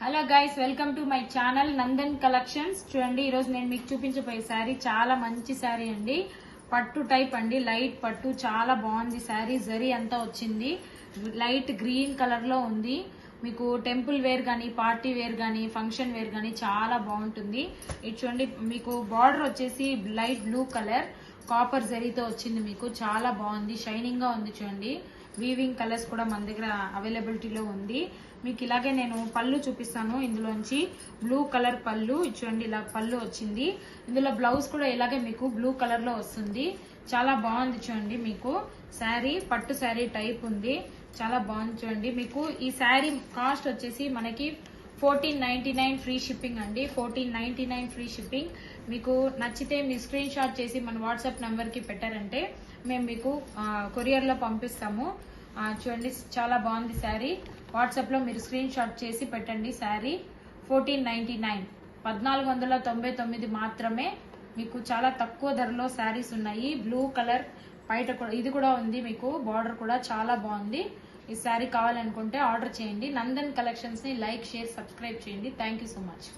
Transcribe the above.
Hello guys, welcome to my channel Nandan collections. చూడండి, ఈ రోజు నేను మీకు చూపించబోయే శారీ చాలా మంచి శారీ అండి. పట్టు టైప్ అండి, లైట్ పట్టు. చాలా బాగుంది శారీ. జరీ అంతా వచ్చింది, లైట్ గ్రీన్ కలర్ లో ఉంది. మీకు టెంపుల్ వేర్ గానీ, పార్టీ వేర్ గానీ, ఫంక్షన్ వేర్ గానీ చాలా బాగుంటుంది. ఇది చూడండి, మీకు బార్డర్ వచ్చేసి లైట్ బ్లూ కలర్ కాపర్ జరీతో వచ్చింది. మీకు చాలా బాగుంది, షైనింగ్ గా ఉంది. చూడండి, వీవింగ్ కలర్స్ కూడా మన దగ్గర అవైలబిలిటీలో ఉంది. మీకు ఇలాగే నేను పళ్ళు చూపిస్తాను. ఇందులోంచి బ్లూ కలర్ పళ్ళు చూడండి, ఇలా పళ్ళు వచ్చింది. ఇందులో బ్లౌజ్ కూడా ఇలాగే మీకు బ్లూ కలర్ లో వస్తుంది. చాలా బాగుంది. చూడండి, మీకు శారీ పట్టు శారీ టైప్ ఉంది. చాలా బాగుంది. చూడండి, మీకు ఈ శారీ కాస్ట్ వచ్చేసి మనకి 1499 ఫ్రీ షిప్పింగ్ అండి. 1499 ఫ్రీ షిప్పింగ్. మీకు నచ్చితే మీ స్క్రీన్ షాట్ చేసి మన వాట్సాప్ నంబర్ కి పెట్టారంటే మేము మీకు కొరియర్ లో పంపిస్తాము. చూడండి, చాలా బాగుంది శారీ. వాట్సాప్ లో మీరు స్క్రీన్ షాట్ చేసి పెట్టండి. శారీ 1499 1499 మాత్రమే. మీకు చాలా తక్కువ ధరలో శారీస్ ఉన్నాయి. బ్లూ కలర్ బయట కూడా ఇది కూడా ఉంది. మీకు బార్డర్ కూడా చాలా బాగుంది. ఈ శారీ కావాలనుకుంటే ఆర్డర్ చేయండి. నందన్ కలెక్షన్స్ ని లైక్, షేర్, సబ్స్క్రైబ్ చేయండి. Thank you so much.